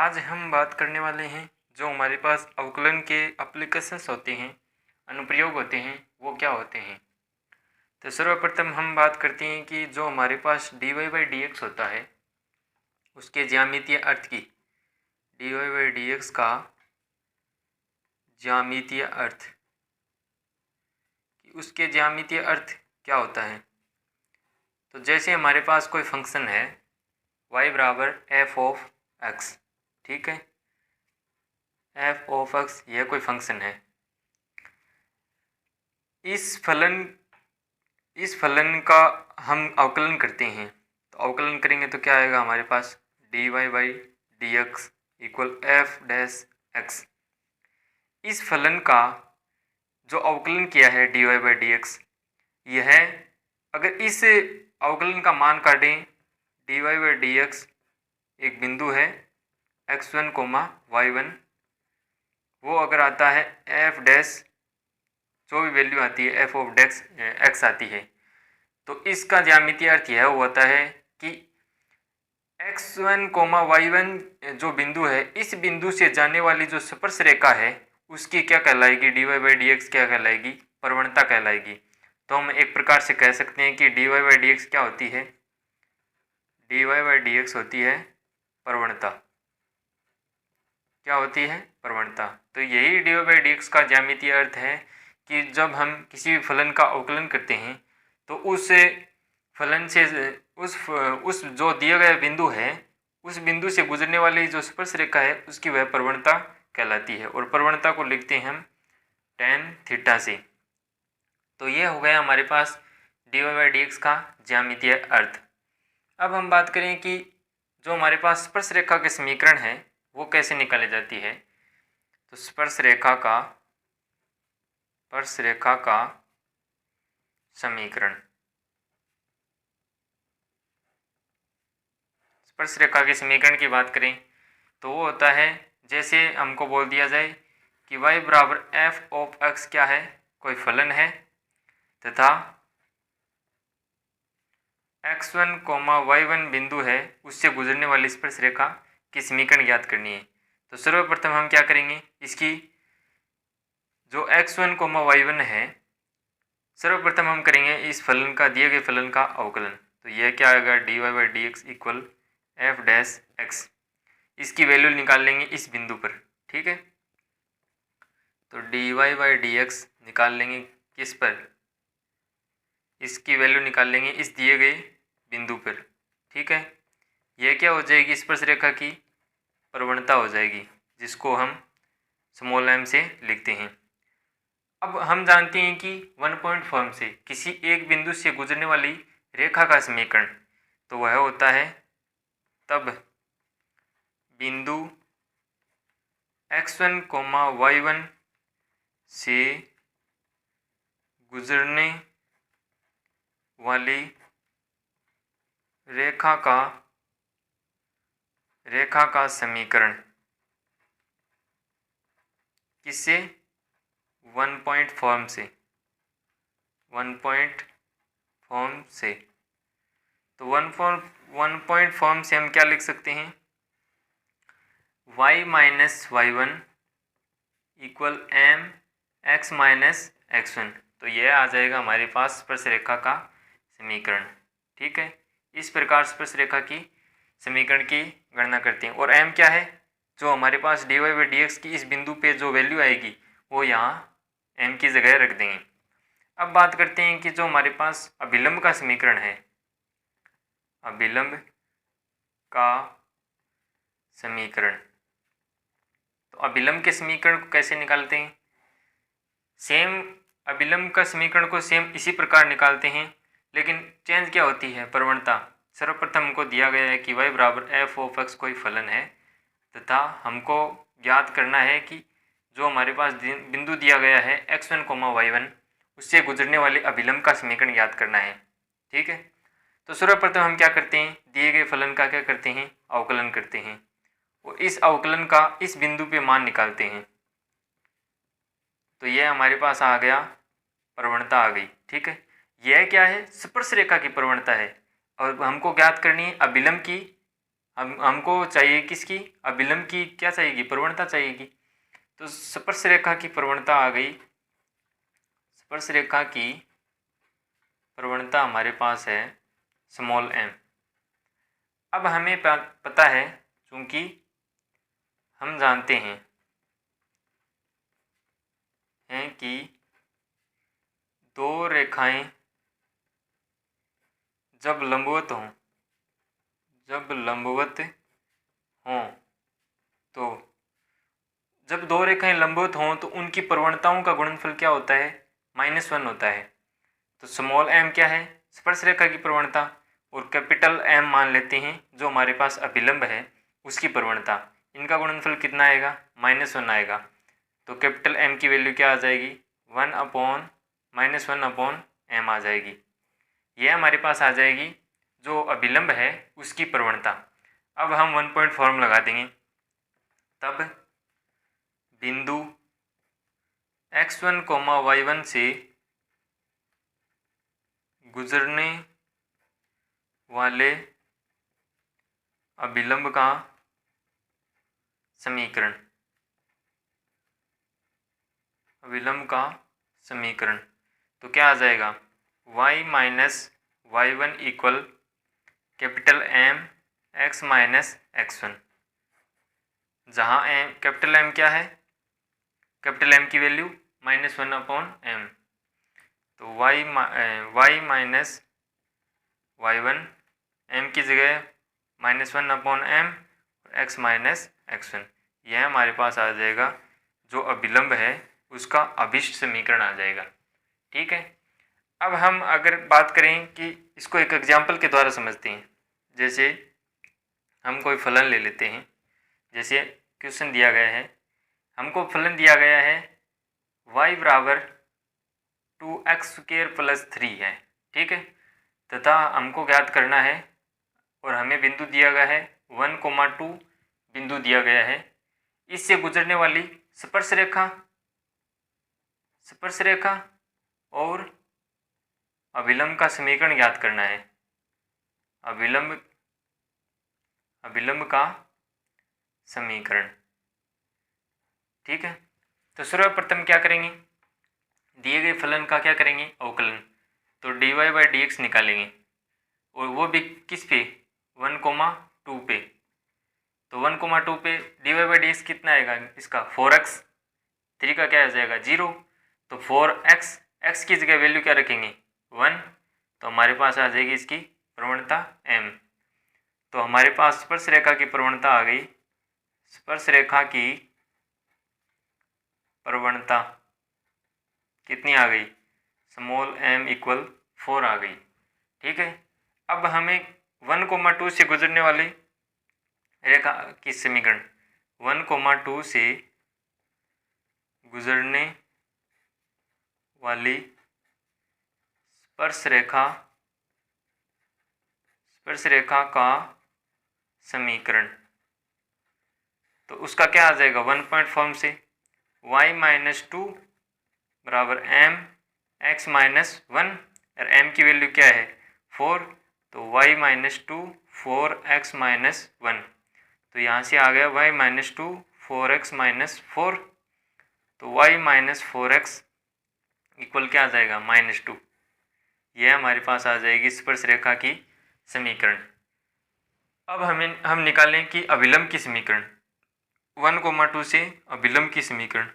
आज हम बात करने वाले हैं जो हमारे पास अवकलन के एप्लीकेशंस होते हैं, अनुप्रयोग होते हैं, वो क्या होते हैं। तो सर्वप्रथम हम बात करते हैं कि जो हमारे पास dy बाई डी एक्स होता है उसके ज्यामितीय अर्थ की, dy बाई डी एक्स का ज्यामितीय अर्थ कि उसके ज्यामितीय अर्थ क्या होता है। तो जैसे हमारे पास कोई फंक्शन है y बराबर एफ ऑफ एक्स, ठीक है, एफ ऑफ एक्स यह कोई फंक्शन है। इस फलन का हम अवकलन करते हैं, तो अवकलन करेंगे तो क्या आएगा हमारे पास, D Y by D X equal F dash X. इस फलन का जो अवकलन किया है D Y by D X, यह अगर इस अवकलन का मान काटें, D Y by D X एक बिंदु है x1 कोमा y1, वो अगर आता है एफ डैश, जो भी वैल्यू आती है एफ ऑफ डेक्स एक्स आती है, तो इसका ज्यामितीय अर्थ यह होता है कि x1 कोमा y1 जो बिंदु है, इस बिंदु से जाने वाली जो स्पर्श रेखा है उसकी क्या कहलाएगी, D Y by D X क्या कहलाएगी, प्रवणता कहलाएगी। तो हम एक प्रकार से कह सकते हैं कि D Y by D X क्या होती है, D Y by D X होती है प्रवणता। क्या होती है, प्रवणता। तो यही D Y by D X का ज्यामितीय अर्थ है कि जब हम किसी भी फलन का अवकलन करते हैं तो उस फलन से उस जो दिया गया बिंदु है, उस बिंदु से गुजरने वाली जो स्पर्श रेखा है उसकी वह प्रवणता कहलाती है, और प्रवणता को लिखते हैं हम tan थीटा से। तो यह हो गया हमारे पास D Y by D X का ज्यामितीय अर्थ। अब हम बात करें कि जो हमारे पास स्पर्श रेखा के समीकरण है वो कैसे निकाली जाती है। तो स्पर्श रेखा का समीकरण, स्पर्श रेखा के समीकरण की बात करें तो वो होता है, जैसे हमको बोल दिया जाए कि y बराबर एफ ऑफ एक्स क्या है, कोई फलन है, तथा x1 कोमा y1 बिंदु है, उससे गुजरने वाली स्पर्श रेखा की समीकरण ज्ञात करनी है। तो सर्वप्रथम हम क्या करेंगे, इसकी जो x1 कोमा y1 है, सर्वप्रथम हम करेंगे इस फलन का, दिए गए फलन का अवकलन। तो यह क्या आएगा, D Y by D X equal F dash X. इसकी वैल्यू निकाल लेंगे इस बिंदु पर, ठीक है। तो D Y by D X निकाल लेंगे किस पर, इसकी वैल्यू निकाल लेंगे इस दिए गए बिंदु पर, ठीक है। यह क्या हो जाएगी, स्पर्श रेखा की प्रवणता हो जाएगी, जिसको हम स्मॉल m से लिखते हैं। अब हम जानते हैं कि वन पॉइंट फॉर्म से किसी एक बिंदु से गुजरने वाली रेखा का समीकरण, तो वह होता है तब बिंदु x1 कोमा y1 से गुजरने वाली रेखा का समीकरण किससे, वन पॉइंट फॉर्म से, वन पॉइंट फॉर्म से। तो वन पॉइंट फॉर्म से हम क्या लिख सकते हैं, y minus y1 equal M X minus x1। तो यह आ जाएगा हमारे पास स्पर्श रेखा का समीकरण, ठीक है। इस प्रकार स्पर्श रेखा की समीकरण की गणना करते हैं, और m क्या है, जो हमारे पास D Y by D X की इस बिंदु पे जो वैल्यू आएगी वो यहाँ m की जगह रख देंगे। अब बात करते हैं कि जो हमारे पास अभिलंब का समीकरण है, अभिलंब का समीकरण, तो अभिलंब के समीकरण को कैसे निकालते हैं, सेम अभिलंब का समीकरण को सेम इसी प्रकार निकालते हैं, लेकिन चेंज क्या होती है, प्रवणता। सर्वप्रथम हमको दिया गया है कि y बराबर एफ ऑफ एक्स कोई फलन है, तथा हमको ज्ञात करना है कि जो हमारे पास बिंदु दिया गया है x1 कोमा y1, उससे गुजरने वाले अभिलंब का समीकरण ज्ञात करना है, ठीक है। तो सर्वप्रथम हम क्या करते हैं, दिए गए फलन का क्या करते हैं, अवकलन करते हैं, और इस अवकलन का इस बिंदु पे मान निकालते हैं। तो यह हमारे पास आ गया, प्रवणता आ गई, ठीक है। यह क्या है, स्पर्श रेखा की प्रवणता है, और हमको ज्ञात करनी है अभिलंब की हमको चाहिए किसकी, अभिलंब की क्या चाहिएगी, प्रवणता चाहिएगी। तो स्पर्श रेखा की प्रवणता आ गई, स्पर्श रेखा की प्रवणता हमारे पास है स्मॉल m। अब हमें पता है, चूंकि हम जानते हैं कि दो रेखाएं जब लंबवत हों तो जब दो रेखाएं लंबवत हों तो उनकी प्रवणताओं का गुणनफल क्या होता है, -1 होता है। तो स्मॉल m क्या है, स्पर्श रेखा की प्रवणता, और कैपिटल M मान लेते हैं जो हमारे पास अभिलंब है उसकी प्रवणता। इनका गुणनफल कितना आएगा, -1 आएगा। तो कैपिटल M की वैल्यू क्या आ जाएगी, 1/-1/m आ जाएगी। यह हमारे पास आ जाएगी जो अभिलंब है उसकी प्रवणता। अब हम 1 पॉइंट फॉर्म लगा देंगे, तब बिंदु x1, y1 से गुजरने वाले अभिलंब का समीकरण, तो क्या आ जाएगा, y - y1 equal capital M x - x1, जहाँ कैपिटल M क्या है, कैपिटल M की वैल्यू -1/m। तो y - y1 m की जगह -1/m, x - x1, यह हमारे पास आ जाएगा जो अभिलंब है उसका अभिष्ट समीकरण आ जाएगा। ठीक है। अब हम अगर बात करें कि इसको एक एग्जाम्पल के द्वारा समझते हैं, जैसे हम कोई फलन ले लेते हैं, जैसे क्वेश्चन दिया गया है, हमको फलन दिया गया है y बराबर 2x² + 3 है। ठीक है, तथा हमको ज्ञात करना है और हमें बिंदु दिया गया है 1,2 बिंदु दिया गया है, इससे गुजरने वाली स्पर्श रेखा और अभिलंब का समीकरण ज्ञात करना है, अभिलंब का समीकरण। ठीक है, तो सर्वप्रथम क्या करेंगे, दिए गए फलन का क्या करेंगे, अवकलन। तो dy/dx निकालेंगे, और वो भी किस पे, 1,2 पे। तो 1,2 पे dy/dx कितना आएगा, इसका 4x, 3 का क्या आ जाएगा 0। तो 4x, x की जगह वैल्यू क्या रखेंगे 1, तो हमारे पास आ जाएगी इसकी प्रवणता m। तो हमारे पास स्पर्श रेखा की प्रवणता आ गई, स्पर्श रेखा की प्रवणता कितनी आ गई, स्मॉल m इक्वल 4 आ गई। ठीक है, अब हमें 1,2 से गुजरने वाली रेखा की समीकरण, 1,2 से गुजरने वाली स्पर्श रेखा का समीकरण, तो उसका क्या आ जाएगा, 1 पॉइंट फॉर्म से y - 2 बराबर m x - 1, और m की वैल्यू क्या है 4, तो y - 2 4x - 1, तो यहाँ से आ गया y - 2 4x - 4, तो y - 4x इक्वल क्या आ जाएगा -2। यह हमारे पास आ जाएगी स्पर्श रेखा की समीकरण। अब हम निकालें कि अभिलंब की समीकरण, 1,2 से अभिलंब की समीकरण,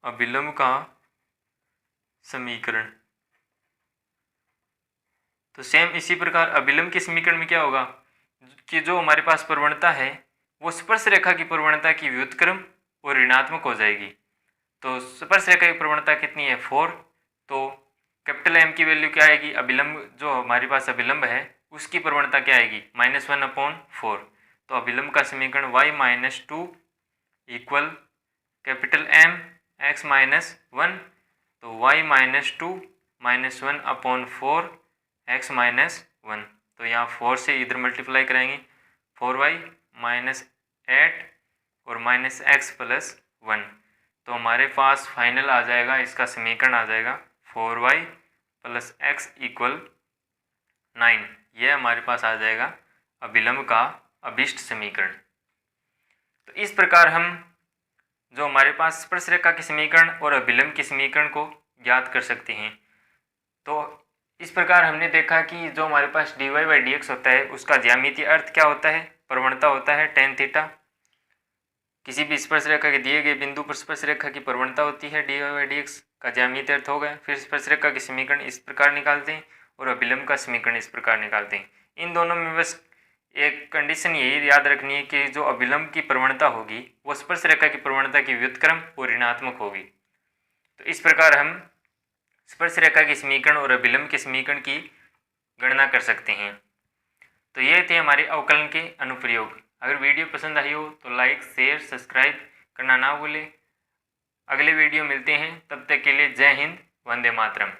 अभिलंब का समीकरण। तो सेम इसी प्रकार अभिलंब के समीकरण में क्या होगा कि जो हमारे पास प्रवणता है वो स्पर्श रेखा की प्रवणता की व्युत्क्रम और ऋणात्मक हो जाएगी। तो स्पर्श रेखा की प्रवणता कितनी है 4, तो कैपिटल M की वैल्यू क्या आएगी, अभिलंब जो हमारे पास अभिलंब है उसकी प्रवणता क्या आएगी -1/4। तो अभिलंब का समीकरण y - 2 equal capital M x - 1, तो y - 2 -1/4 x - 1, तो यहाँ 4 से इधर मल्टीप्लाई कराएंगे, 4y -8 और -x + 1, तो हमारे पास फाइनल आ जाएगा, इसका समीकरण आ जाएगा 4y + x = 9। यह हमारे पास आ जाएगा अभिलंब का अभिष्ट समीकरण। तो इस प्रकार हम जो हमारे पास स्पर्शरेखा के समीकरण और अभिलंब के समीकरण को ज्ञात कर सकते हैं। तो इस प्रकार हमने देखा कि जो हमारे पास dy/dx होता है उसका ज्यामितीय अर्थ क्या होता है, प्रवणता होता है tan थीटा। किसी भी स्पर्शरेखा के दिए गए बिंदु पर स्पर्शरेखा की प्रवणता होती है, dy/dx का ज्यामितीय अर्थ होगा। फिर स्पर्शरेखा के समीकरण इस प्रकार निकालते हैं और अभिलंब का समीकरण इस प्रकार निकालते हैं। इन दोनों में बस एक कंडीशन यही याद रखनी है कि जो अभिलंब की प्रवणता होगी वो स्पर्शरेखा की प्रवणता की व्युत्क्रम और ऋणात्मक होगी। तो इस प्रकार हम स्पर्शरेखा के समीकरण और अभिलंब के समीकरण की गणना कर सकते हैं। तो ये थे हमारे अवकलन के अनुप्रयोग। अगर वीडियो पसंद आई हो तो लाइक, शेयर, सब्सक्राइब करना ना भूलें। अगले वीडियो मिलते हैं, तब तक के लिए जय हिंद, वंदे मातरम।